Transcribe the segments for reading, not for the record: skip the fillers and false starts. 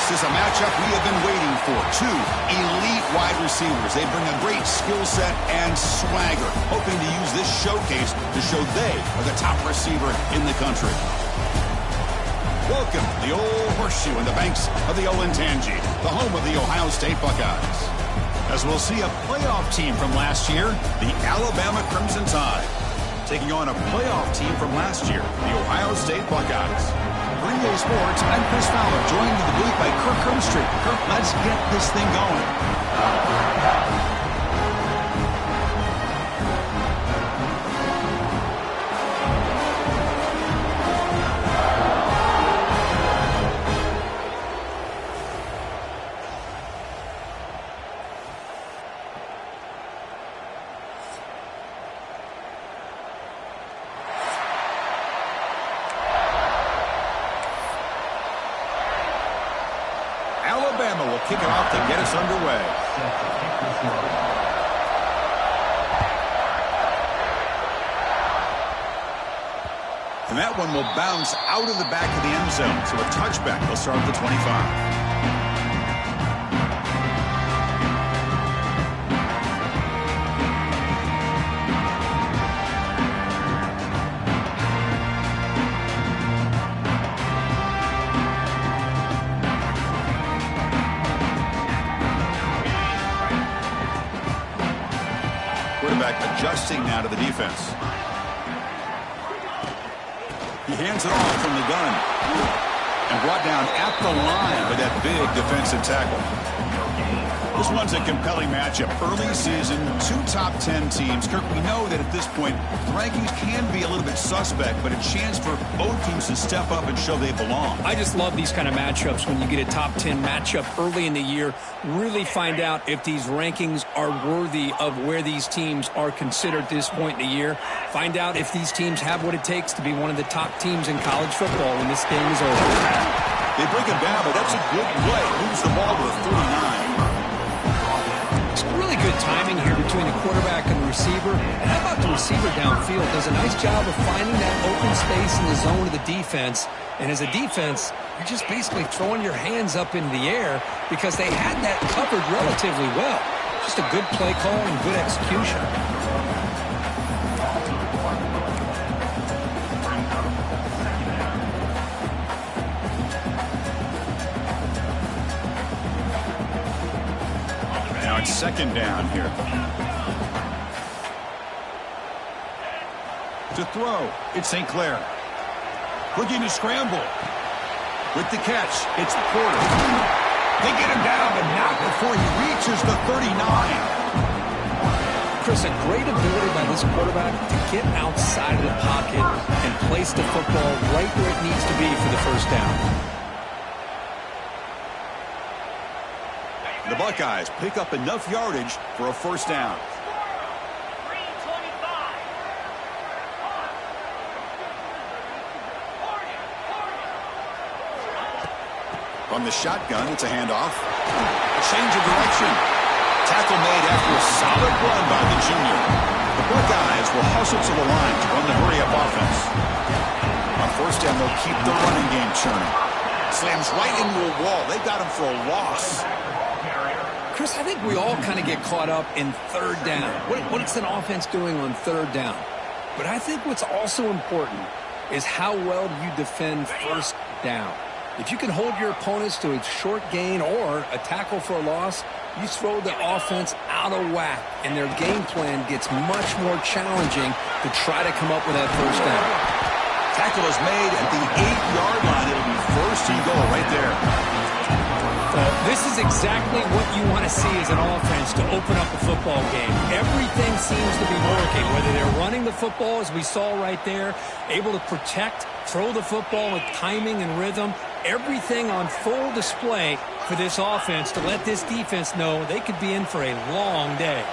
This is a matchup we have been waiting for. Two elite wide receivers. They bring a great skill set and swagger, hoping to use this showcase to show they are the top receiver in the country. Welcome to the Old Horseshoe in the banks of the Olentangy, the home of the Ohio State Buckeyes. As we'll see a playoff team from last year, the Alabama Crimson Tide, taking on a playoff team from last year, the Ohio State Buckeyes. For EA Sports, I'm Chris Fowler, joined in the booth by Kirk Herbstreit. Kirk, let's get this thing going. Alabama will kick it off to get us underway. And that one will bounce out of the back of the end zone. So a touchback will start at the 25. Adjusting now to the defense. He hands it off from the gun. And brought down at the line with that big defensive tackle. This one's a compelling matchup. Early season, two top 10 teams. Kirk, we know that at this point, the rankings can be a little bit suspect, but a chance for both teams to step up and show they belong. I just love these kind of matchups when you get a top 10 matchup early in the year. Really find out if these rankings are worthy of where these teams are considered at this point in the year. Find out if these teams have what it takes to be one of the top teams in college football when this game is over. They break it down, but that's a good play. Moves the ball to the 39. It's really good timing here between the quarterback and the receiver. And how about the receiver downfield? Does a nice job of finding that open space in the zone of the defense. And as a defense, you're just basically throwing your hands up into the air because they had that covered relatively well. Just a good play call and good execution. Now it's second down here. To throw, it's St. Clair. Looking to scramble. With the catch, it's Porter. They get him down, but not before he reaches the 39. Chris, a great ability by this quarterback to get outside of the pocket and place the football right where it needs to be for the first down. The Buckeyes pick up enough yardage for a first down. From the shotgun, it's a handoff. A change of direction. Tackle made after a solid run by the junior. The Buckeyes will hustle to the line to run the hurry-up offense. On first down, they'll keep the running game churning. Slams right into a wall. They got him for a loss. Chris, I think we all kind of get caught up in third down. What is an offense doing on third down? But I think what's also important is how well do you defend first down. If you can hold your opponents to a short gain or a tackle for a loss, you throw the offense out of whack, and their game plan gets much more challenging to try to come up with that first down. Tackle is made at the 8-yard line. It'll be first and goal right there. This is exactly what you want to see as an offense to open up a football game. Everything seems to be working, whether they're running the football, as we saw right there, able to protect, throw the football with timing and rhythm. Everything on full display for this offense to let this defense know they could be in for a long day.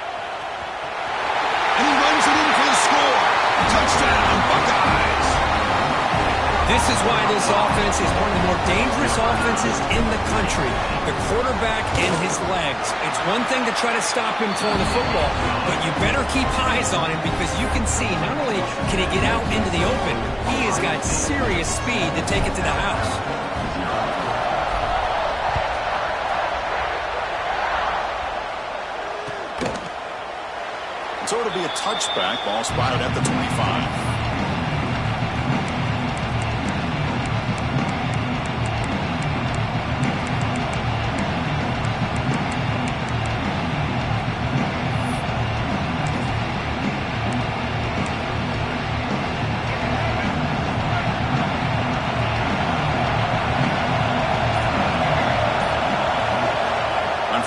And he runs it in for the score. Touchdown, Buckeyes. This is why this offense is one of the more dangerous offenses in the country. The quarterback and his legs. It's one thing to try to stop him throwing the football, but you better keep eyes on him because you can see not only can he get out into the open, he has got serious speed to take it to the house. That'll be a touchback. Ball spotted at the 25.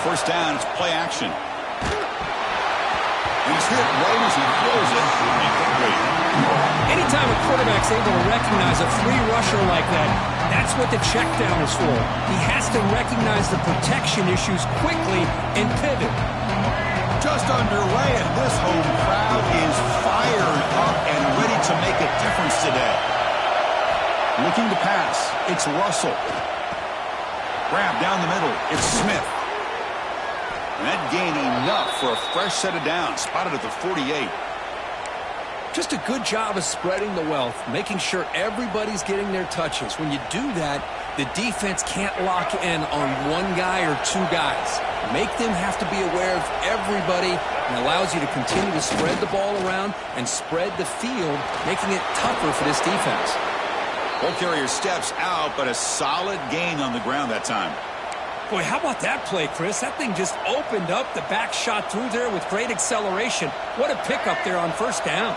First down, it's play action. He's hit right as he throws it. Incomplete. Anytime a quarterback's able to recognize a free rusher like that, that's what the check down is for. He has to recognize the protection issues quickly and pivot. Just underway, and this home crowd is fired up and ready to make a difference today. Looking to pass, it's Russell. Grab down the middle, it's Smith. And that gain enough for a fresh set of downs, spotted at the 48. Just a good job of spreading the wealth, making sure everybody's getting their touches. When you do that, the defense can't lock in on one guy or two guys. Make them have to be aware of everybody, and allows you to continue to spread the ball around and spread the field, making it tougher for this defense. Ball carrier steps out, but a solid gain on the ground that time. Boy, how about that play, Chris? That thing just opened up. The back shot through there with great acceleration. What a pickup there on first down.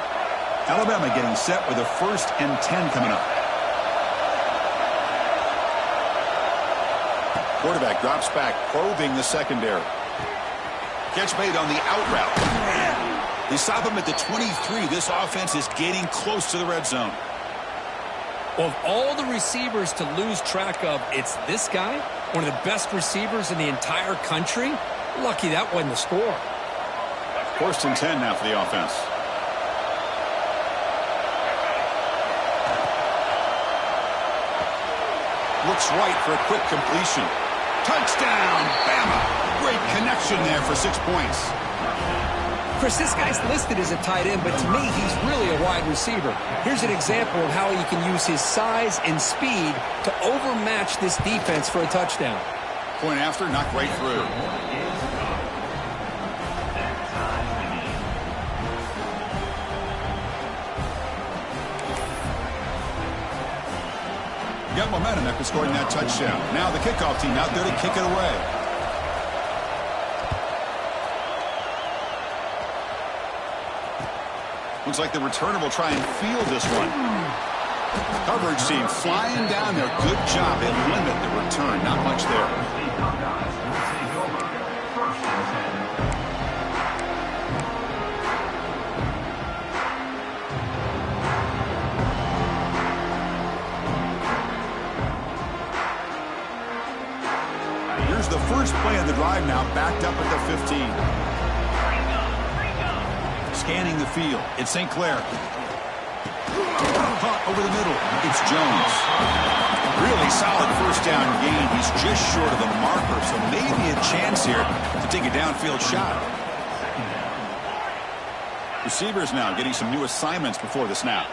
Alabama getting set with a 1st and 10 coming up. Quarterback drops back, probing the secondary. Catch made on the out route. They stop him at the 23. This offense is getting close to the red zone. Of all the receivers to lose track of, it's this guy, one of the best receivers in the entire country. Lucky that wasn't the score. 1st and 10 now for the offense. Looks right for a quick completion. Touchdown, Bama. Great connection there for 6 points. Chris, this guy's listed as a tight end, but to me, he's really a wide receiver. Here's an example of how he can use his size and speed to overmatch this defense for a touchdown. Point after, knocked right through. Got momentum after scoring that touchdown. Now the kickoff team out there to kick it away. Looks like the returner will try and field this one. Coverage team flying down there. Good job. They limit the return. Not much there. Here's the first play of the drive now, backed up at the 15. Scanning the field, it's St. Clair. Caught over the middle, it's Jones. Really solid first down gain. He's just short of the marker, so maybe a chance here to take a downfield shot. Receivers now getting some new assignments before the snap.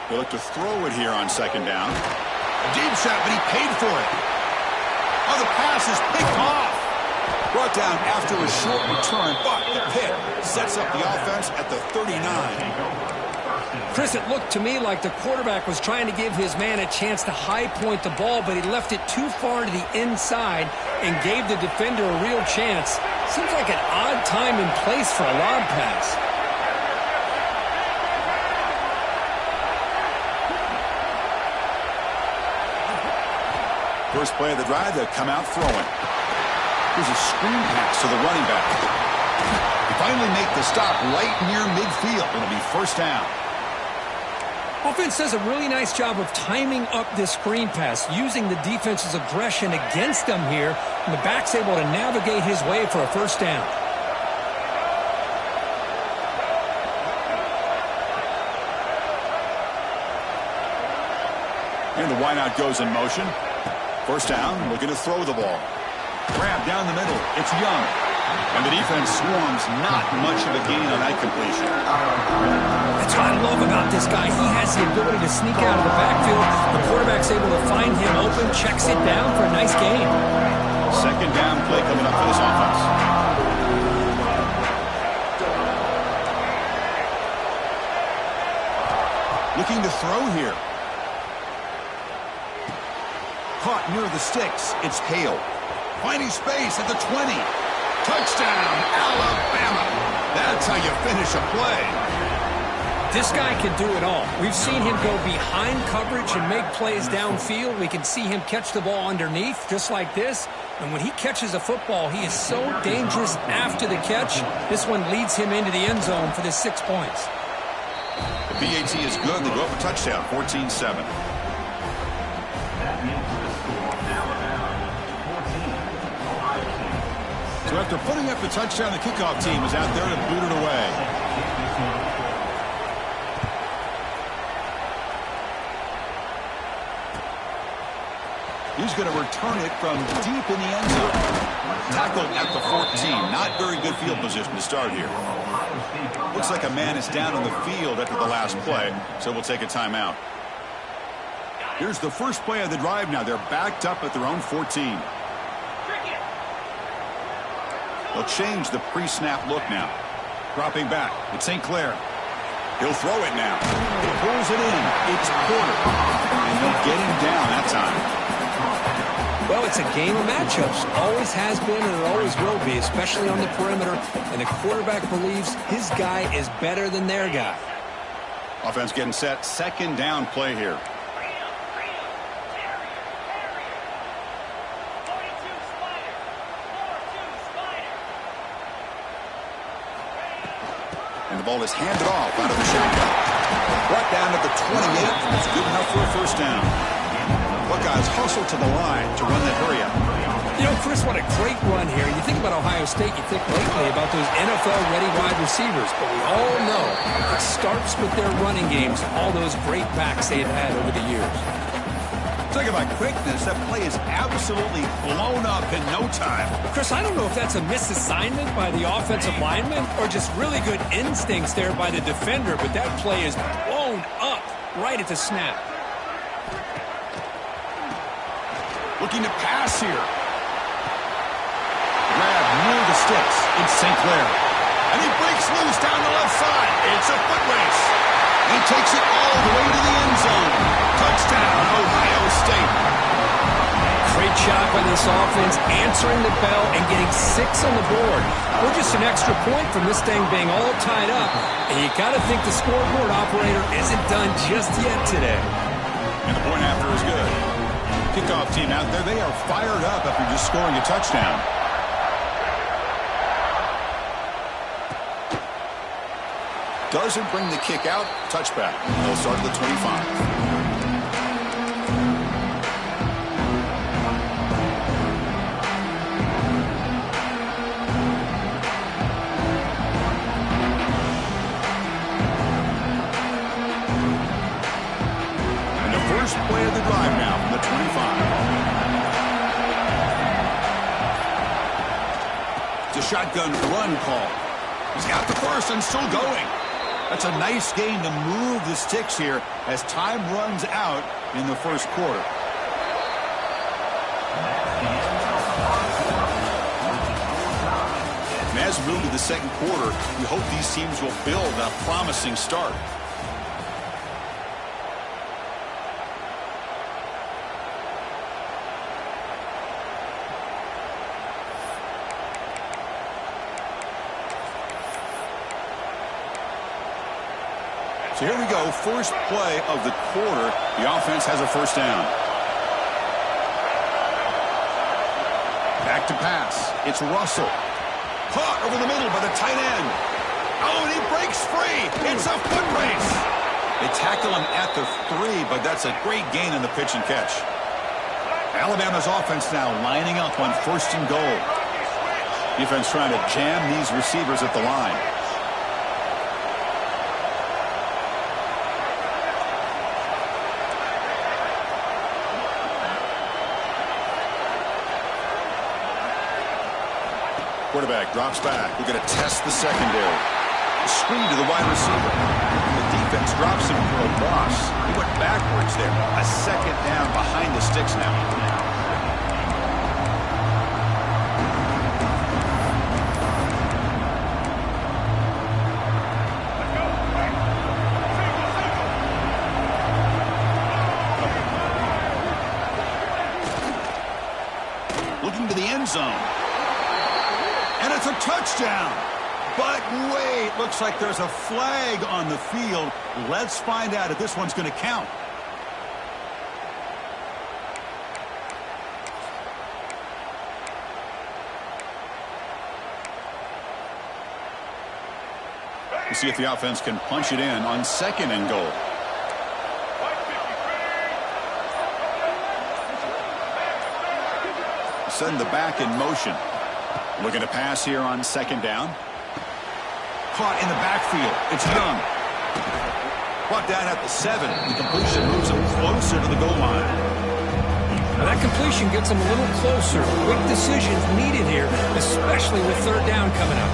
They look to throw it here on 2nd down. A deep shot, but he paid for it. Oh, the pass is picked off. Brought down after a short return, but the pick sets up the offense at the 39. Chris, it looked to me like the quarterback was trying to give his man a chance to high point the ball, but he left it too far to the inside and gave the defender a real chance. Seems like an odd time and place for a lob pass. First play of the drive, they'll come out throwing. Here's a screen pass to the running back. They finally make the stop right near midfield. It'll be 1st down. Offense does a really nice job of timing up this screen pass, using the defense's aggression against them here, and the back's able to navigate his way for a 1st down. And the wideout goes in motion. 1st down, looking to throw the ball. Grab down the middle. It's Young. And the defense swarms, not much of a gain on that completion. That's what I love about this guy. He has the ability to sneak out of the backfield. The quarterback's able to find him open, checks it down for a nice gain. Second down play coming up for this offense. Looking to throw here. Caught near the sticks. It's Hale. Finding space at the 20. Touchdown, Alabama. That's how you finish a play. This guy can do it all. We've seen him go behind coverage and make plays downfield. We can see him catch the ball underneath, just like this. And when he catches a football, he is so dangerous after the catch. This one leads him into the end zone for the 6 points. The PAT is good. They go up a touchdown, 14-7. So after putting up the touchdown, the kickoff team is out there to boot it away. He's going to return it from deep in the end zone. Tackled at the 14. Not very good field position to start here. Looks like a man is down on the field after the last play, so we'll take a timeout. Here's the first play of the drive now. They're backed up at their own 14. They'll change the pre-snap look now. Dropping back. It's St. Clair. He'll throw it now. He pulls it in. It's Porter. And he'll get him down that time. Well, it's a game of matchups. Always has been and it always will be, especially on the perimeter. And the quarterback believes his guy is better than their guy. Offense getting set. Second down play here. And the ball is handed off out of the shotgun. Brought down at the 28. It's good enough for a first down. Buckeyes hustle to the line to run that hurry up. You know, Chris, what a great run here. You think about Ohio State, you think lately about those NFL-ready wide receivers. But we all know it starts with their running games, all those great backs they've had over the years. Talk about quickness. That play is absolutely blown up in no time. Chris, I don't know if that's a misassignment by the offensive lineman or just really good instincts there by the defender, but that play is blown up right at the snap. Looking to pass here. Grab near the sticks. It's St. Clair. And he breaks loose down the left side. It's a foot race. He takes it all the way to the end zone. Touchdown, Ohio State. Great job by this offense, answering the bell and getting 6 on the board. We're just an extra point from this thing being all tied up. And you got to think the scoreboard operator isn't done just yet today. And the point after is good. Kickoff team out there, they are fired up after just scoring a touchdown. Doesn't bring the kick out. Touchback. They'll start at the 25. And the first play of the drive now from the 25. It's a shotgun run call. He's got the first and still going. That's a nice gain to move the sticks here as time runs out in the first quarter. And as we move to the second quarter, we hope these teams will build a promising start. So here we go, first play of the quarter. The offense has a first down. Back to pass. It's Russell. Caught over the middle by the tight end. Oh, and he breaks free. It's a foot race. They tackle him at the 3, but that's a great gain in the pitch and catch. Alabama's offense now lining up on first and goal. Defense trying to jam these receivers at the line. Quarterback drops back. We're going to test the secondary. Screen to the wide receiver. The defense drops him for a loss. He went backwards there. A second down behind the sticks now. Looking to the end zone. And it's a touchdown. But wait, looks like there's a flag on the field. Let's find out if this one's going to count. We'll see if the offense can punch it in on 2nd and goal. Send the back in motion. Looking to pass here on 2nd down. Caught in the backfield. It's Young. Brought down at the 7. The completion moves him closer to the goal line. Now that completion gets him a little closer. Quick decisions needed here, especially with 3rd down coming up.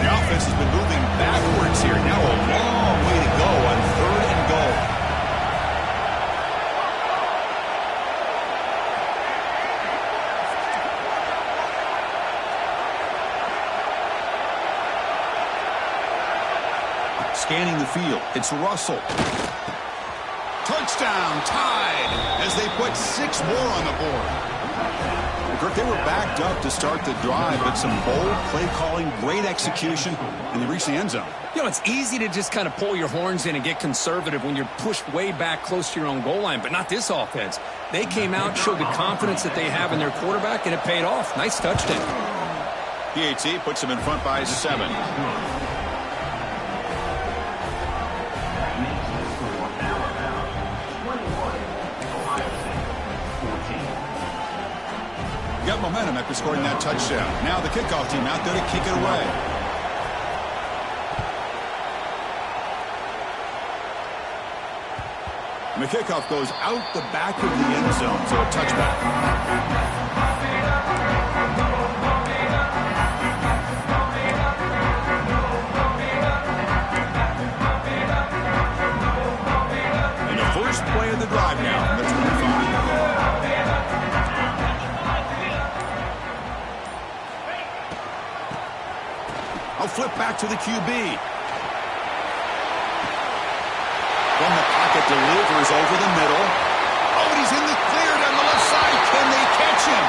The offense has been moving backwards here. Now a long way to go on 3rd and goal. Scanning the field. It's Russell. Touchdown, tied, as they put 6 more on the board. Kirk, they were backed up to start the drive, but some bold play calling, great execution, and they reached the end zone. You know, it's easy to just kind of pull your horns in and get conservative when you're pushed way back close to your own goal line, but not this offense. They came out, showed the confidence that they have in their quarterback, and it paid off. Nice touchdown. PAT puts them in front by 7. Got momentum after scoring that touchdown. Now the kickoff team out there to kick it away. And the kickoff goes out the back of the end zone, so a touchback. And the first play of the drive now from the 25. I'll flip back to the QB. From the pocket, delivers over the middle. Oh, and he's in the clear down the left side. Can they catch him?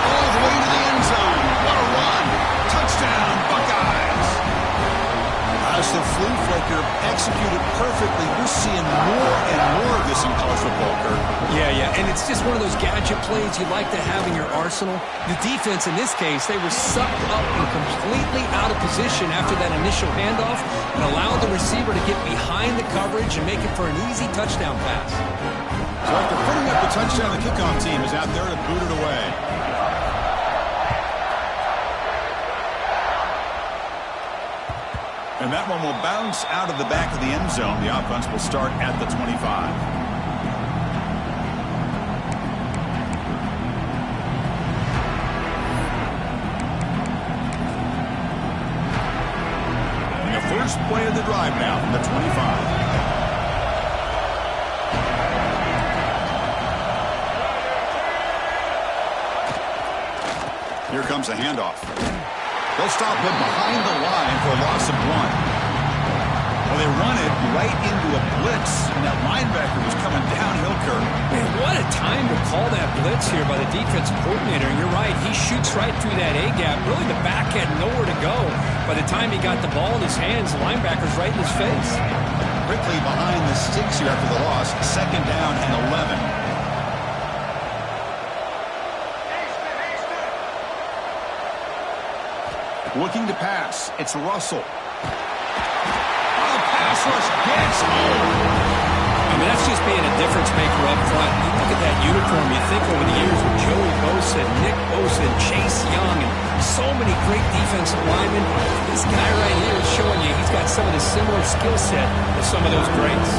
All the way to the end zone. What a run. Touchdown, Buckeyes. As the flea flicker executed perfectly, we're seeing more and more of this in college football, Kirk. Yeah, and it's just one of those gadget plays you like to have in your arsenal. The defense, in this case, they were sucked up and completely out of position after that initial handoff and allowed the receiver to get behind the coverage and make it for an easy touchdown pass. So after putting up the touchdown, the kickoff team is out there to boot it away. And that one will bounce out of the back of the end zone. The offense will start at the 25. And the first play of the drive now from the 25. Here comes a handoff. They'll stop him behind the line for a loss of 1. Well, they run it right into a blitz, and that linebacker was coming downhill, Kirk. Man, what a time to call that blitz here by the defensive coordinator. And you're right, he shoots right through that A-gap. Really, the back had nowhere to go. By the time he got the ball in his hands, the linebacker's right in his face. Quickly behind the sticks here after the loss. 2nd down and 11. Looking to pass. It's Russell. Pass rush gets home. I mean, that's just being a difference maker up front. You look at that uniform, you think over the years with Joey Bosa, Nick Bosa, Chase Young, and so many great defensive linemen. This guy right here is showing you he's got some of the similar skill set as some of those greats.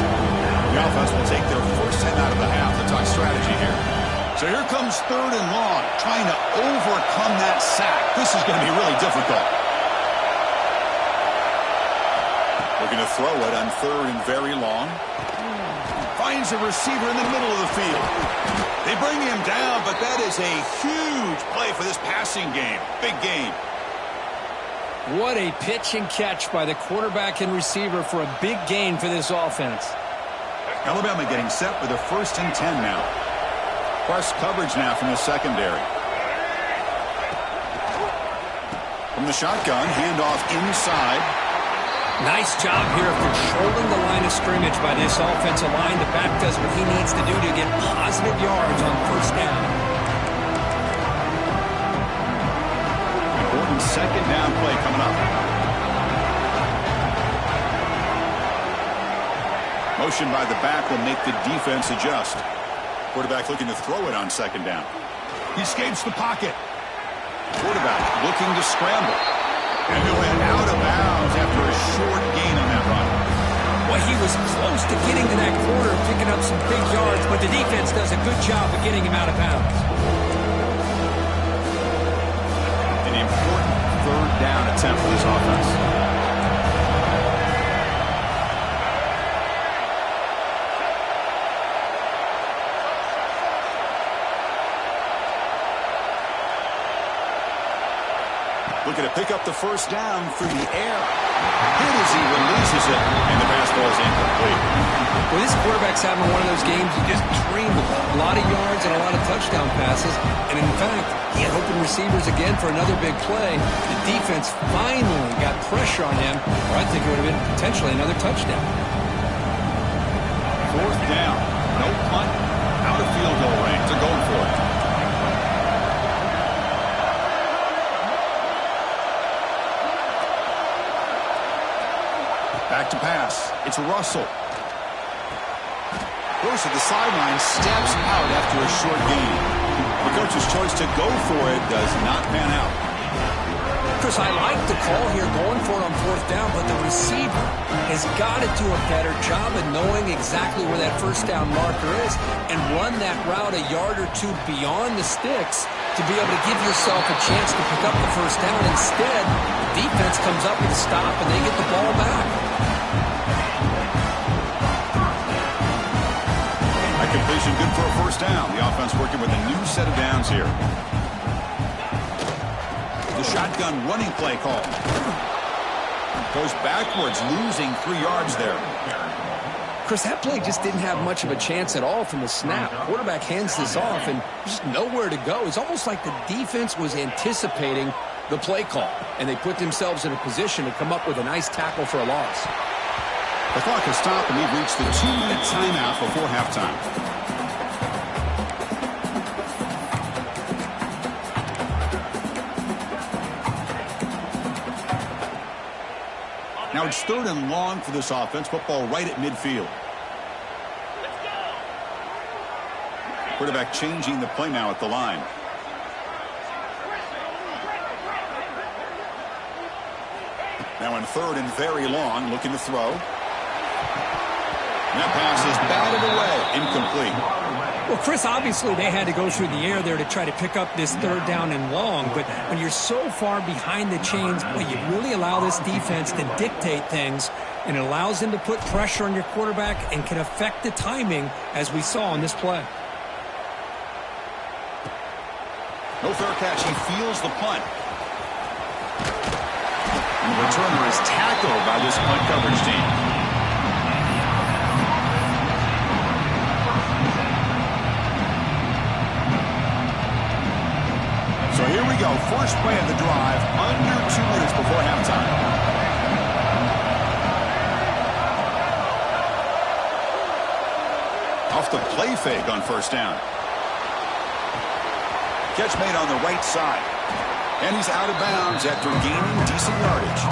The offense will take their first 10 out of the half to talk strategy here. So here comes 3rd and long, trying to overcome that sack. This is going to be really difficult. Looking to throw it on 3rd and very long. Finds a receiver in the middle of the field. They bring him down, but that is a huge play for this passing game. Big game. What a pitch and catch by the quarterback and receiver for a big gain for this offense. Alabama getting set with a 1st and 10 now. Press coverage now from the secondary. From the shotgun, handoff inside. Nice job here of controlling the line of scrimmage by this offensive line. The back does what he needs to do to get positive yards on 1st down. Important 2nd down play coming up. Motion by the back will make the defense adjust. Quarterback looking to throw it on 2nd down. He escapes the pocket. Quarterback looking to scramble. And he went out of bounds after a short gain on that run. Well, he was close to getting to that corner, picking up some big yards, but the defense does a good job of getting him out of bounds. An important 3rd down attempt for this offense. Looking to pick up the 1st down through the air. Hit as he releases it, and the pass ball is incomplete. Well, this quarterback's having one of those games you just dream about. A lot of yards and a lot of touchdown passes. And in fact, he had open receivers again for another big play. The defense finally got pressure on him, or I think it would have been potentially another touchdown. 4th down. No punt. Out of field goal range. They're going for it. Back to pass. It's Russell. Goes to the sideline, steps out after a short gain. The coach's choice to go for it does not pan out. Chris, I like the call here going for it on 4th down, but the receiver has got to do a better job of knowing exactly where that 1st down marker is and run that route a yard or two beyond the sticks to be able to give yourself a chance to pick up the 1st down. Instead, the defense comes up with a stop and they get the ball back. That completion good for a 1st down. The offense working with a new set of downs here. The shotgun running play call. Goes backwards, losing 3 yards there. Chris, that play just didn't have much of a chance at all from the snap. Quarterback hands this off and just nowhere to go. It's almost like the defense was anticipating the play call, and they put themselves in a position to come up with a nice tackle for a loss. The clock has stopped, and we've reached the 2-minute timeout before halftime. Now it's 3rd and long for this offense. Football right at midfield. Quarterback changing the play now at the line. Now in 3rd and very long, looking to throw. And that pass is batted away, incomplete. Well, Chris, obviously they had to go through the air there to try to pick up this 3rd down and long, but when you're so far behind the chains, well, you really allow this defense to dictate things, and it allows them to put pressure on your quarterback and can affect the timing, as we saw on this play. No fair catch. He feels the punt. And the returner is tackled by this punt coverage team. So here we go. First play of the drive. Under 2 minutes before halftime. Off the play fake on 1st down. Catch made on the right side. And he's out of bounds after gaining decent yardage.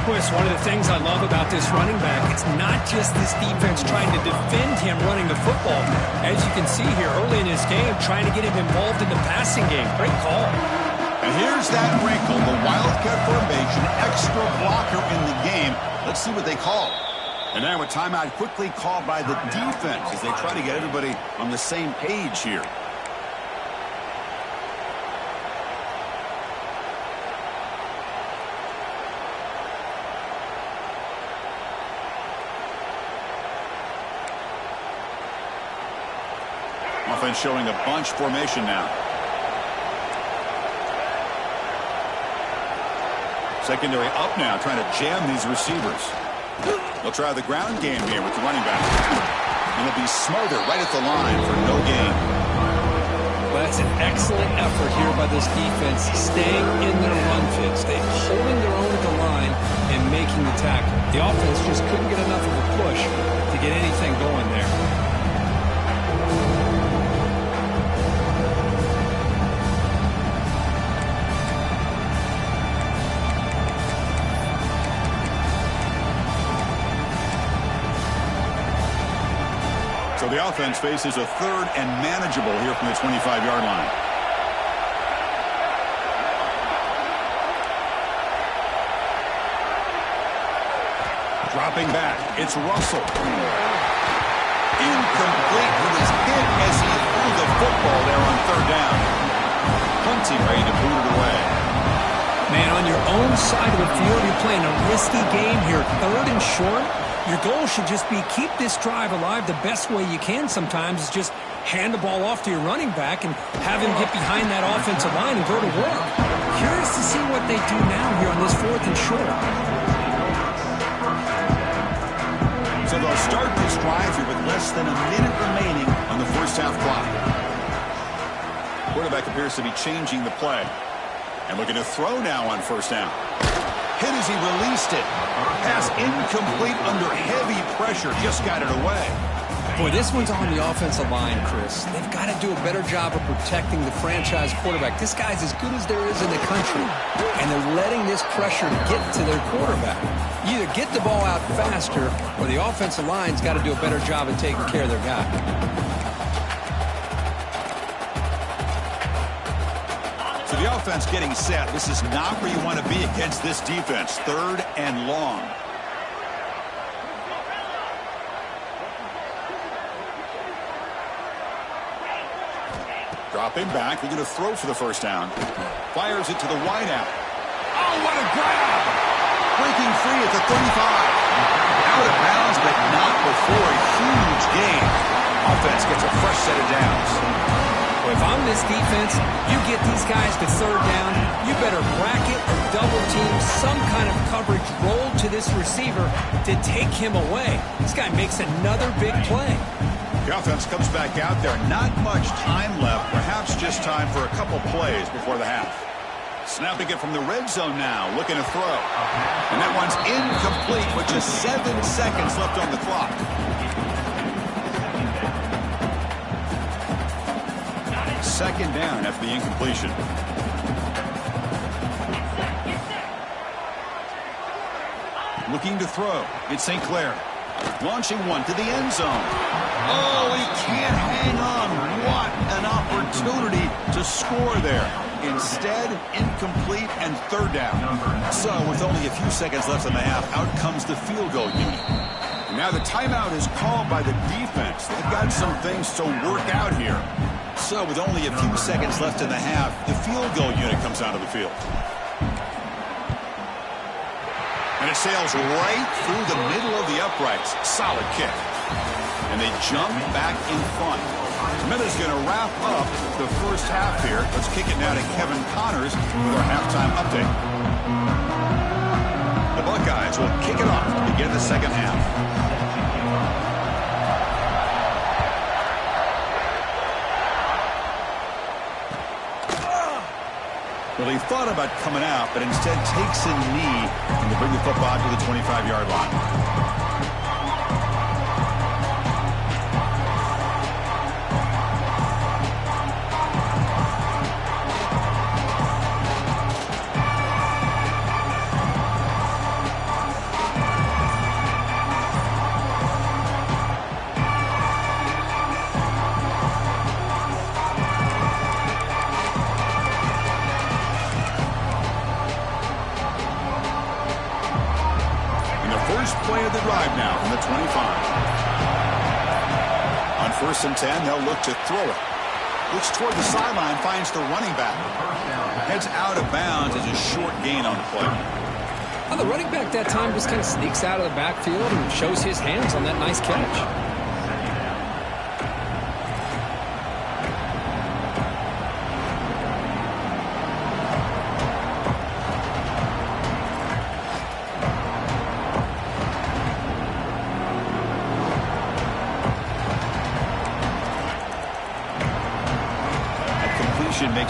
Chris, one of the things I love about this running back, it's not just this defense trying to defend him running the football. As you can see here early in his game, trying to get him involved in the passing game. Great call. And here's that wrinkle, the Wildcat formation, extra blocker in the game. Let's see what they call. And now a timeout quickly called by the defense as they try to get everybody on the same page here. offense showing a bunch formation now. Secondary up now, trying to jam these receivers. They'll try the ground game here with the running back. And it'll be smothered right at the line for no gain. Well, that's an excellent effort here by this defense, staying in their run fits. They're holding their own at the line and making the tackle. The offense just couldn't get enough of a push to get anything going there. So the offense faces a third and manageable here from the 25-yard line. Dropping back, it's Russell. Incomplete. He was hit as he threw the football there on third down. Hunting ready to boot it away. Man, on your own side of the field, you're playing a risky game here. Third and short. Your goal should just be keep this drive alive the best way you can sometimes is just hand the ball off to your running back and have him get behind that offensive line and go to work. Curious to see what they do now here on this fourth and short. So they'll start this drive here with less than a minute remaining on the first half clock. Quarterback appears to be changing the play. And looking to throw now on first down. Hit as he released it. Pass incomplete under heavy pressure. Just got it away. Boy, this one's on the offensive line, Chris. They've got to do a better job of protecting the franchise quarterback. This guy's as good as there is in the country. And they're letting this pressure get to their quarterback. You either get the ball out faster or the offensive line's got to do a better job of taking care of their guy. So the offense getting set. This is not where you want to be against this defense. Third and long. Dropping back. They're going to throw for the first down. Fires it to the wideout. Oh, what a grab! Breaking free at the 35. Out of bounds, but not before a huge gain. Offense gets a fresh set of downs. Well, if I'm this defense, you get these guys to third down, you better bracket or double team some kind of coverage roll to this receiver to take him away. This guy makes another big play. The offense comes back out there. Not much time left. Perhaps just time for a couple plays before the half. Snapping it from the red zone now. Looking to throw. And that one's incomplete with just 7 seconds left on the clock. Second down after the incompletion. Looking to throw. It's St. Clair. Launching one to the end zone. Oh, he can't hang on. What an opportunity to score there. Instead, incomplete and third down. So, with only a few seconds left in the half, out comes the field goal unit. And now the timeout is called by the defense. They've got some things to work out here. So, with only a few seconds left in the half, the field goal unit comes out of the field. And it sails right through the middle of the uprights. Solid kick. And they jump back in front. Smith is going to wrap up the first half here. Let's kick it now to Kevin Connors with our halftime update. The Buckeyes will kick it off to begin the second half. Well, he thought about coming out, but instead takes a knee and to bring the football to the 25-yard line. Play of the drive now from the 25. On 1st and 10, they'll look to throw it. Looks toward the sideline, finds the running back. Heads out of bounds as a short gain on the play. Well, the running back that time just kind of sneaks out of the backfield and shows his hands on that nice catch.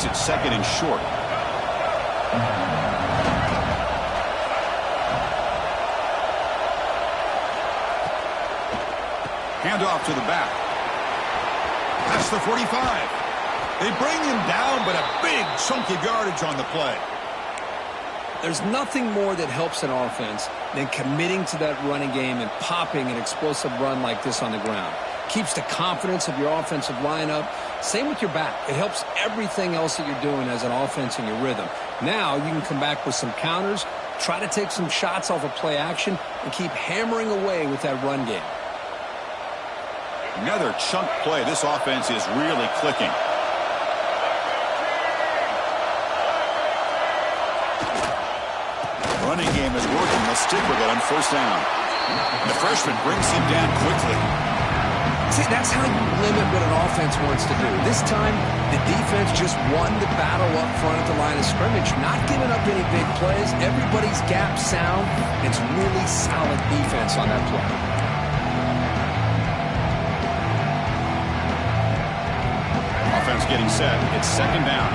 makes it second and short. Handoff to the back. That's the 45. They bring him down, but a big chunk of yardage on the play. There's nothing more that helps an offense than committing to that running game and popping an explosive run like this on the ground. Keeps the confidence of your offensive lineup. Same with your back. It helps everything else that you're doing as an offense in your rhythm. Now you can come back with some counters, try to take some shots off of play action, and keep hammering away with that run game. Another chunk play. This offense is really clicking. Running game is working. They'll stick with it on first down. The freshman brings him down quickly. See, that's how you limit what an offense wants to do. This time, the defense just won the battle up front at the line of scrimmage, not giving up any big plays. Everybody's gap sound. It's really solid defense on that play. Offense getting set. It's second down.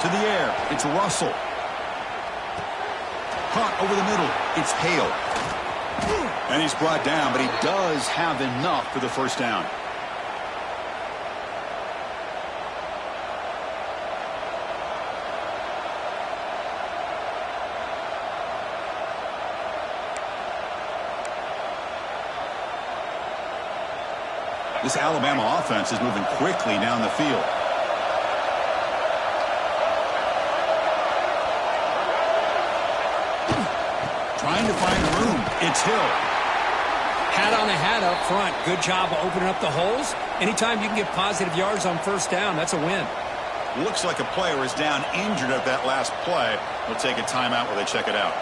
To the air. It's Russell. Caught over the middle. It's Hale. And he's brought down, but he does have enough for the first down. This Alabama offense is moving quickly down the field. Trying to find room. It's Hill. Hat on a hat up front. Good job of opening up the holes. Anytime you can get positive yards on first down, that's a win. Looks like a player is down injured at that last play. We'll take a timeout while they check it out.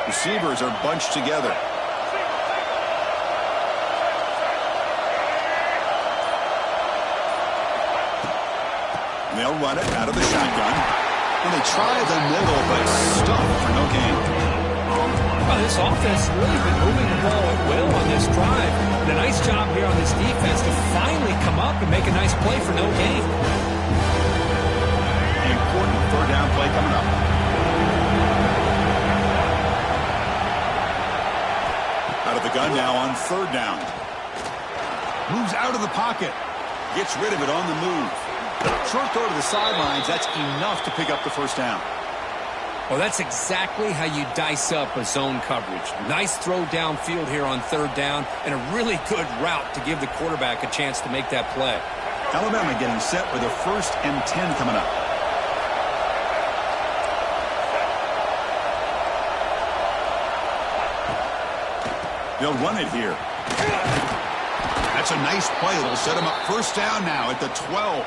Receivers are bunched together. They'll run it out of the shotgun. And they try the middle, but stuffed for no gain. Well, this offense has really been moving the ball at will on this drive. And a nice job here on this defense to finally come up and make a nice play for no gain. Important third down play coming up. Out of the gun now on third down. Moves out of the pocket. Gets rid of it on the move. Short throw to the sidelines. That's enough to pick up the first down. Well, that's exactly how you dice up a zone coverage. Nice throw downfield here on third down and a really good route to give the quarterback a chance to make that play. Alabama getting set with a 1st and 10 coming up. They'll run it here. That's a nice play. It'll set them up first down now at the 12.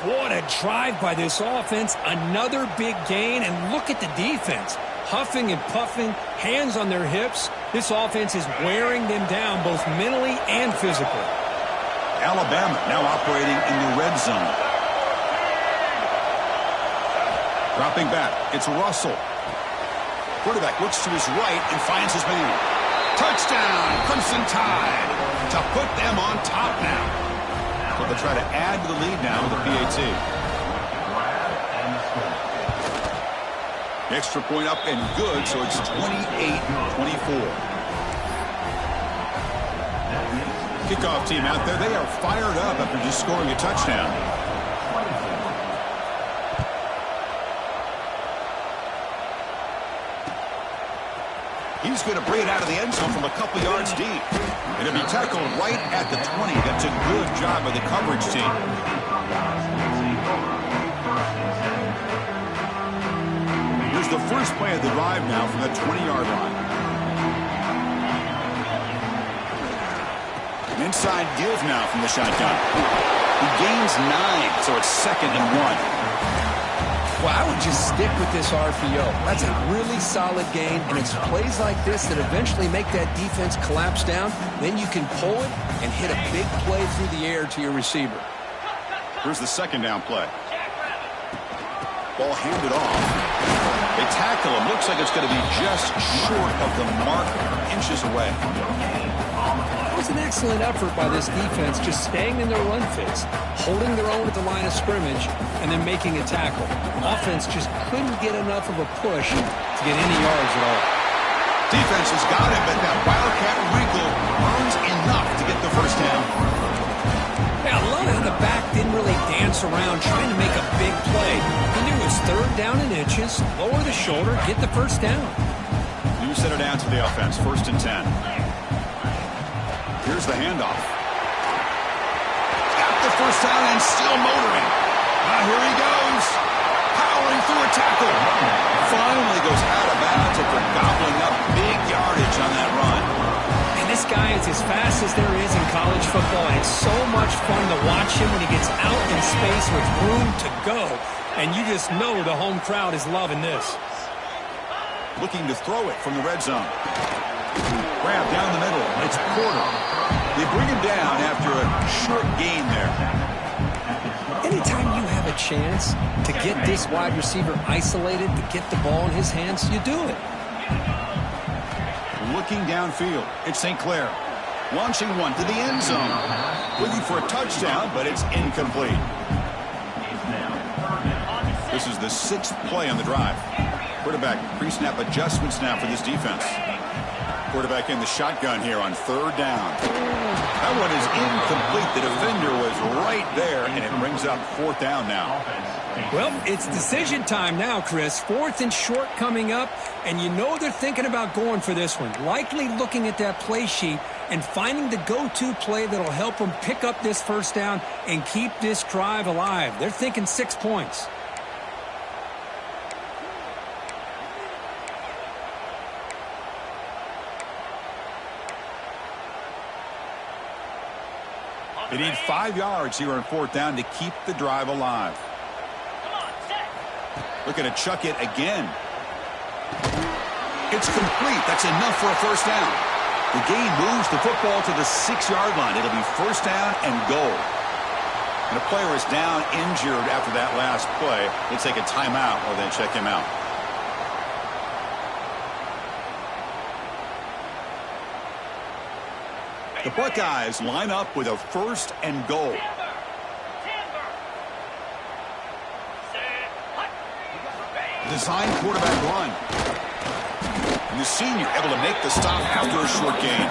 What a drive by this offense. Another big gain, and look at the defense. Huffing and puffing, hands on their hips. This offense is wearing them down both mentally and physically. Alabama now operating in the red zone. Dropping back, it's Russell. Quarterback looks to his right and finds his man. Touchdown, Crimson Tide, to put them on top now. So they'll try to add to the lead now with a PAT. Extra point up and good, so it's 28-24. Kickoff team out there, they are fired up after just scoring a touchdown. He's going to bring it out of the end zone from a couple yards deep. And it'll be tackled right at the 20. That's a good job by the coverage team. Here's the first play of the drive now from the 20-yard line. An inside give now from the shotgun. He gains 9, so it's 2nd and 1. Well, I would just stick with this RPO. That's a really solid gain, and it's plays like this that eventually make that defense collapse down. Then you can pull it and hit a big play through the air to your receiver. Here's the 2nd down play. Ball handed off. They tackle him. Looks like it's going to be just short of the marker, inches away. It was an excellent effort by this defense, just staying in their run fits, holding their own at the line of scrimmage, and then making a tackle. Offense just couldn't get enough of a push to get any yards at all. Defense has got him, but that Wildcat wrinkle earns enough to get the first down. Yeah, I love how the back didn't really dance around trying to make a big play. He knew it was third down in inches, lower the shoulder, get the first down. You set it down to the offense, 1st and 10. Here's the handoff. Got the first down and still motoring. Here he goes. Powering through a tackle. Finally goes out of bounds after gobbling up big yardage on that run. And this guy is as fast as there is in college football, and it's so much fun to watch him when he gets out in space with room to go. And you just know the home crowd is loving this. Looking to throw it from the red zone. Grab down the middle. It's Porter. They bring him down after a short gain there. Anytime you have a chance to get this wide receiver isolated, to get the ball in his hands, you do it. Looking downfield, it's St. Clair. Launching one to the end zone. Looking for a touchdown, but it's incomplete. This is the 6th play on the drive. Quarterback pre-snap adjustments now for this defense. Quarterback in the shotgun here on 3rd down. That one is incomplete. The defender was right there, and it brings up 4th down now. Well, it's decision time now, Chris. 4th and short coming up, and you know they're thinking about going for this one. Likely looking at that play sheet and finding the go-to play that'll help them pick up this first down and keep this drive alive. They're thinking 6 points. They need 5 yards here on 4th down to keep the drive alive. Looking to chuck it again. It's complete. That's enough for a first down. The gain moves the football to the 6-yard line. It'll be first down and goal. And a player is down injured after that last play. They take a timeout or then check him out. The Buckeyes line up with a 1st and goal. Design quarterback run. And the senior able to make the stop after a short gain.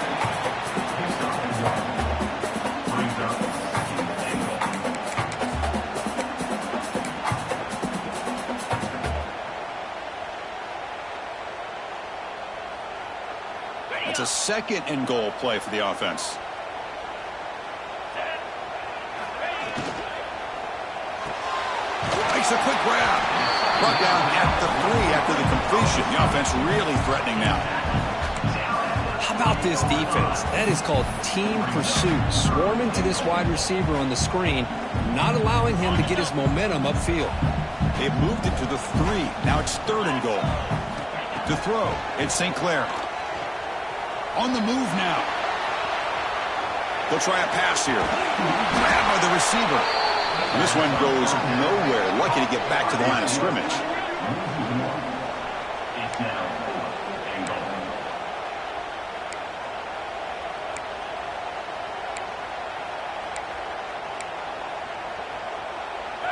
It's a 2nd and goal play for the offense. Makes a quick grab. Brought down at the 3 after the completion. The offense really threatening now. How about this defense? That is called team pursuit. Swarming to this wide receiver on the screen, not allowing him to get his momentum upfield. They've moved it to the 3. Now it's 3rd and goal. To throw, it's St. Clair. On the move now. They'll try a pass here. Grabbed by the receiver. And this one goes nowhere. Lucky to get back to the line of scrimmage.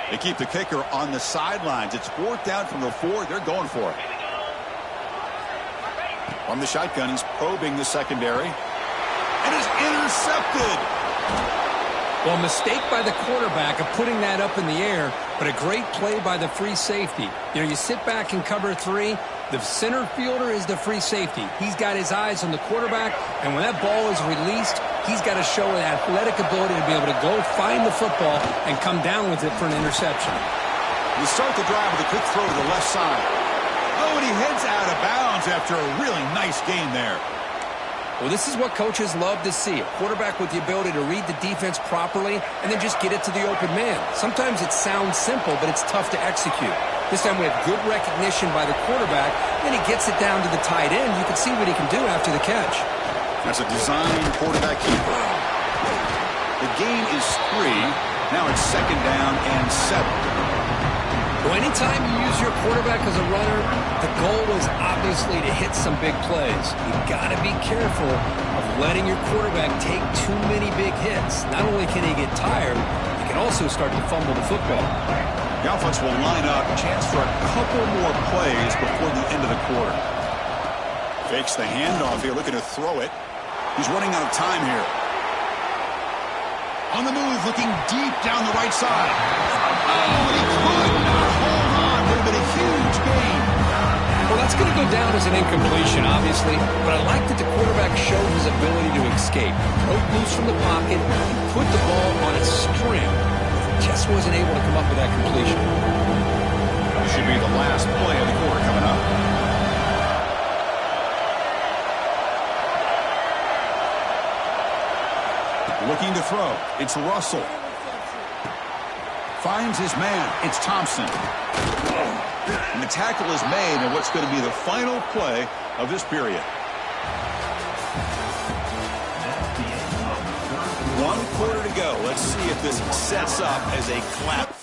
They keep the kicker on the sidelines. It's 4th down from the 4. They're going for it. From the shotgun, he's probing the secondary. And is intercepted. Well, a mistake by the quarterback of putting that up in the air, but a great play by the free safety. You know, you sit back and cover 3. The center fielder is the free safety. He's got his eyes on the quarterback, and when that ball is released, he's got to show an athletic ability to be able to go find the football and come down with it for an interception. You start the drive with a quick throw to the left side. Oh, and he heads out of bounds after a really nice gain there. Well, this is what coaches love to see. A quarterback with the ability to read the defense properly and then just get it to the open man. Sometimes it sounds simple, but it's tough to execute. This time we have good recognition by the quarterback, and he gets it down to the tight end. You can see what he can do after the catch. That's a design quarterback keeper. The gain is 3. Now it's 2nd down and 7. Well, anytime you use your quarterback as a runner, the goal is obviously to hit some big plays. You've got to be careful of letting your quarterback take too many big hits. Not only can he get tired, he can also start to fumble the football. The offense will line up, chance for a couple more plays before the end of the quarter. Fakes the handoff here, looking to throw it. He's running out of time here. On the move, looking deep down the right side. Oh, and he could not hold on. Would have been a huge gain. Well, that's going to go down as an incompletion, obviously, but I like that the quarterback showed his ability to escape. Broke loose from the pocket and put the ball on a string. Just wasn't able to come up with that completion. This should be the last play of the quarter coming up. Looking to throw. It's Russell. Finds his man. It's Thompson. And the tackle is made in what's going to be the final play of this period. 1 quarter to go. Let's see if this sets up as a clap.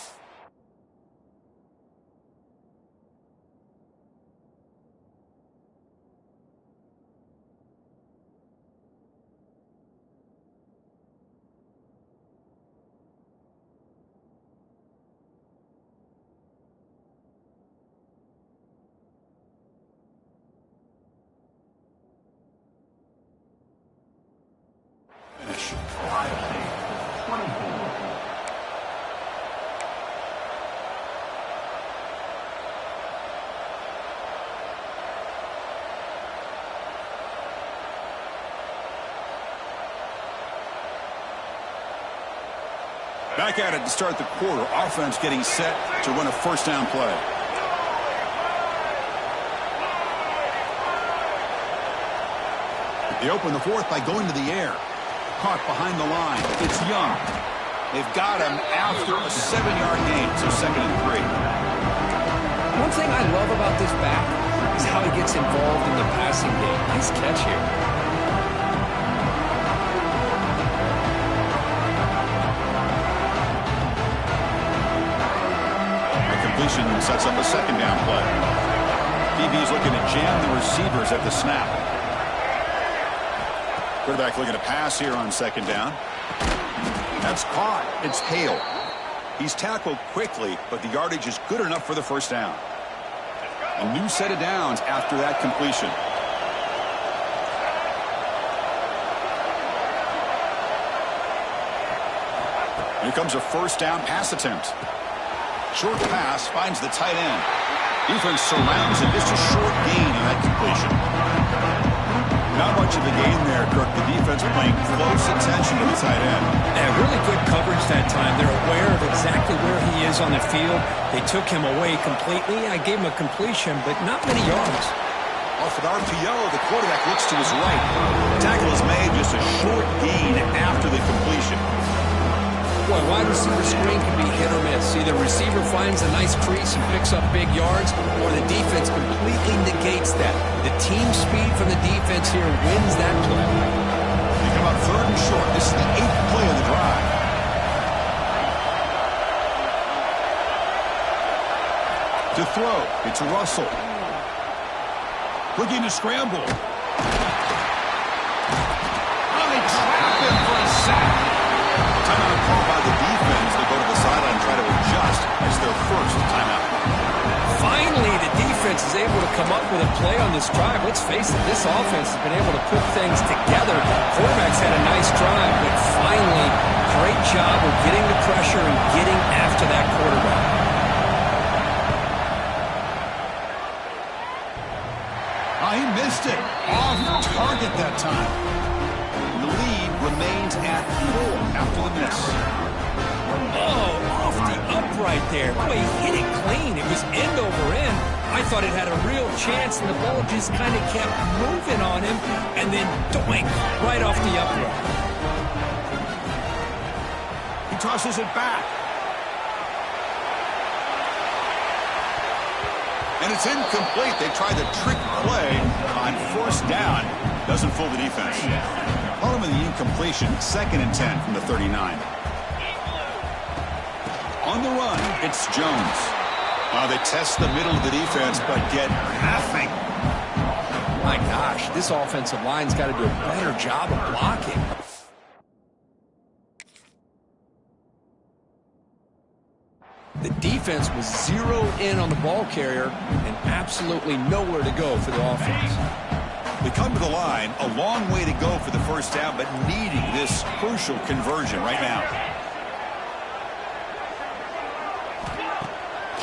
Back at it to start the quarter. Offense getting set to run a first down play. They open the fourth by going to the air. Caught behind the line. It's Young. They've got him after a 7-yard gain, so 2nd and 3. One thing I love about this back is how he gets involved in the passing game. Nice catch here. Completion sets up a 2nd down play. DB's looking to jam the receivers at the snap. Quarterback looking to pass here on 2nd down. That's caught. It's Hale. He's tackled quickly, but the yardage is good enough for the first down. A new set of downs after that completion. Here comes a first down pass attempt. Short pass finds the tight end. Defense surrounds him. Just a short gain in that completion. Not much of a gain there, Kirk. The defense paying close attention to the tight end. Yeah, really good coverage that time. They're aware of exactly where he is on the field. They took him away completely. I gave him a completion, but not many yards. Off an RPO, the quarterback looks to his right. The tackle is made, just a short gain after the completion. Boy, wide receiver screen can be hit or miss. Either receiver finds a nice crease and picks up big yards, or the defense completely negates that. The team speed from the defense here wins that play. They come up 3rd and short. This is the 8th play of the drive. To throw, it's Russell. Looking to scramble. Oh, they trap him for a sack. Timeout call by the defense. They go to the sideline and try to adjust. It's their first timeout. Finally, the defense is able to come up with a play on this drive. Let's face it, this offense has been able to put things together. Quarterback's had a nice drive, but finally, great job of getting the pressure and getting after that quarterback. Oh, he missed it. Off target that time. The lead remains at 4 after the miss. Oh, off the upright there. Boy, he hit it clean. It was end over end. I thought it had a real chance, and the ball just kind of kept moving on him, and then doink, right off the upright. He tosses it back. And it's incomplete. They tried the trick play on 1st down. Doesn't fool the defense. Call him in the incompletion. 2nd and 10 from the 39. On the run, it's Jones. They test the middle of the defense, but get nothing. My gosh, this offensive line's got to do a better job of blocking. The defense was zeroed in on the ball carrier and absolutely nowhere to go for the offense. We come to the line, a long way to go for the first down, but needing this crucial conversion right now.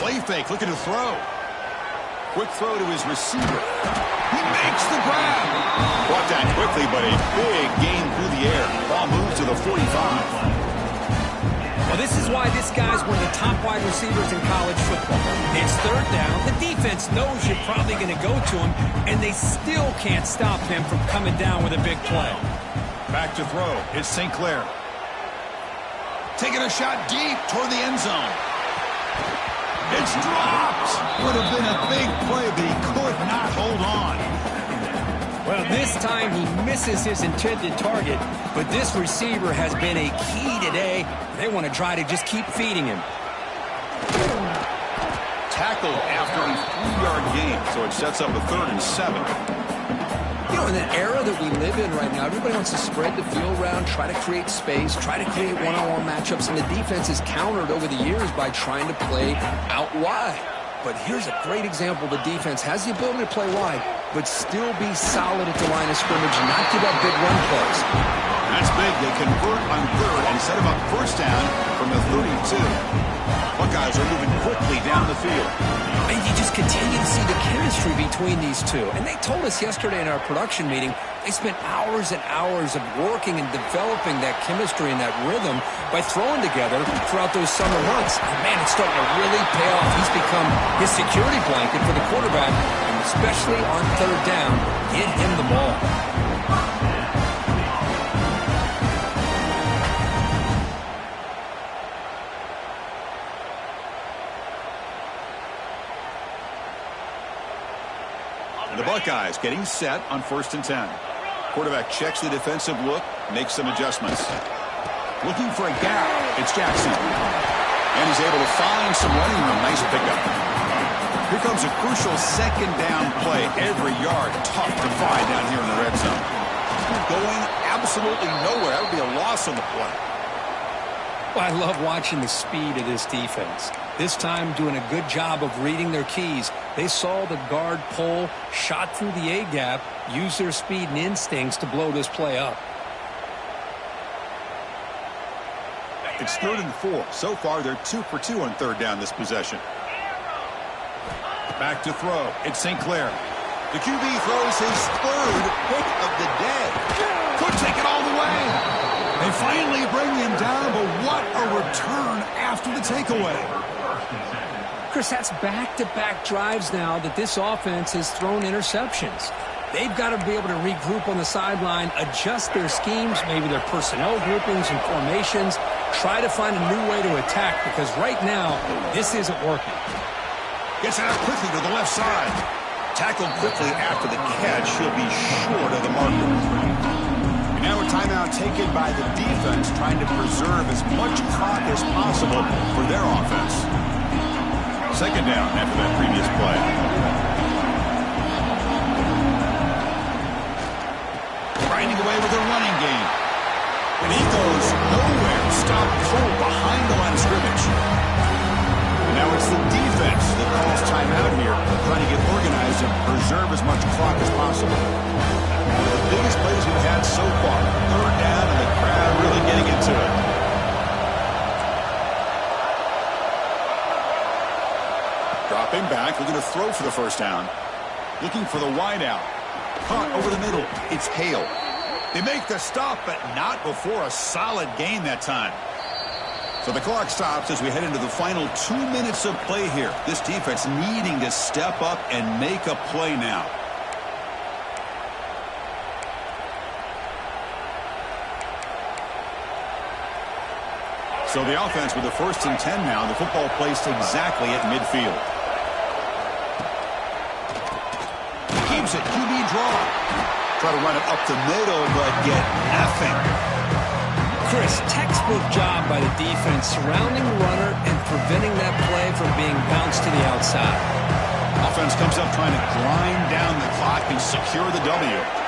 Play fake, looking to throw. Quick throw to his receiver. He makes the grab. Brought down quickly, but a big gain through the air. Ball moves to the 45. Well, this is why this guy's one of the top wide receivers in college football. It's third down. The defense knows you're probably going to go to him, and they still can't stop him from coming down with a big play. Back to throw. It's St. Clair. Taking a shot deep toward the end zone. It's dropped. Would have been a big play, but he could not hold on. Well, this time he misses his intended target, but this receiver has been a key today. They want to try to just keep feeding him. Tackled after a 3-yard gain, so it sets up a 3rd and 7. You know, in the era that we live in right now, everybody wants to spread the field around, try to create space, try to create one-on-one matchups, and the defense is countered over the years by trying to play out wide. But here's a great example. The defense has the ability to play wide, but still be solid at the line of scrimmage and not give up big run plays. That's big. They convert on 3rd and set him up first down from the 32. Buckeyes are moving quickly down the field. And you just continue to see the chemistry between these two. And they told us yesterday in our production meeting, they spent hours and hours of working and developing that chemistry and that rhythm by throwing together throughout those summer months. And man, it's starting to really pay off. He's become his security blanket for the quarterback, and especially on 3rd down, get him the ball. And the Buckeyes getting set on 1st and 10. Quarterback checks the defensive look, makes some adjustments. Looking for a gap. It's Jackson. And he's able to find some running room. Nice pickup. Here comes a crucial 2nd down play. Every yard tough to find down here in the red zone. Going absolutely nowhere. That would be a loss on the play. Well, I love watching the speed of this defense. This time doing a good job of reading their keys. They saw the guard pull, shot through the A-gap, used their speed and instincts to blow this play up. It's 3rd and 4. So far, they're 2 for 2 on 3rd down this possession. Back to throw. It's St. Clair. The QB throws his 3rd pick of the day. Could take it all the way. They finally bring him down, but what a return after the takeaway. Chris, that's back-to-back drives now that this offense has thrown interceptions. They've got to be able to regroup on the sideline, adjust their schemes, maybe their personnel groupings and formations, try to find a new way to attack, because right now, this isn't working. Gets it out quickly to the left side. Tackled quickly after the catch. He'll be short of the marker. And now a timeout taken by the defense, trying to preserve as much clock as possible for their offense. 2nd down after that previous play. Grinding away with a running game. And he goes nowhere. Stopped cold behind the line of scrimmage. And now it's the defense that calls timeout here, trying to get organized and preserve as much clock as possible. One of the biggest plays we've had so far. 3rd down, and the crowd really getting into it. Dropping back, looking to throw for the first down. Looking for the wide out. Caught over the middle. It's Hale. They make the stop, but not before a solid gain that time. So the clock stops as we head into the final 2 minutes of play here. This defense needing to step up and make a play now. So the offense with the 1st and 10 now. The football placed exactly at midfield. Keeps it. QB draw. Try to run it up the middle, but get nothing. Chris, textbook job by the defense surrounding the runner and preventing that play from being bounced to the outside. Offense comes up trying to grind down the clock and secure the W.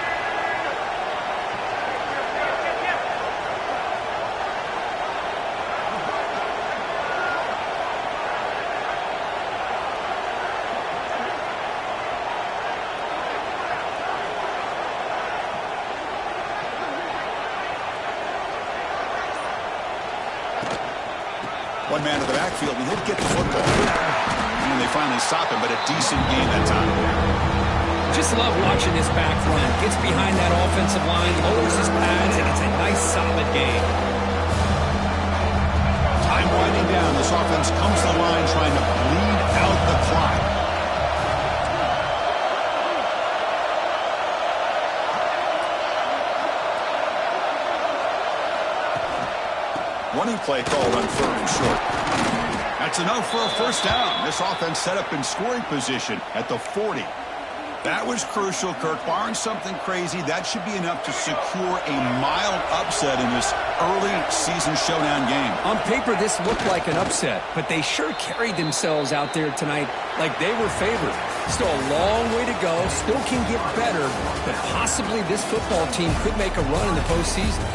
One man to the backfield, and he'll get the football. And they finally stop him, but a decent gain that time. Just love watching this back line. Gets behind that offensive line, lowers his pads, and it's a nice, solid gain. Time winding down. This offense comes to the line trying to bleed out the clock. Running play called on 3rd and short. That's enough for a first down. This offense set up in scoring position at the 40. That was crucial, Kirk. Barring something crazy, that should be enough to secure a mild upset in this early season showdown game. On paper, this looked like an upset, but they sure carried themselves out there tonight like they were favored. Still a long way to go. Still can get better, but possibly this football team could make a run in the postseason.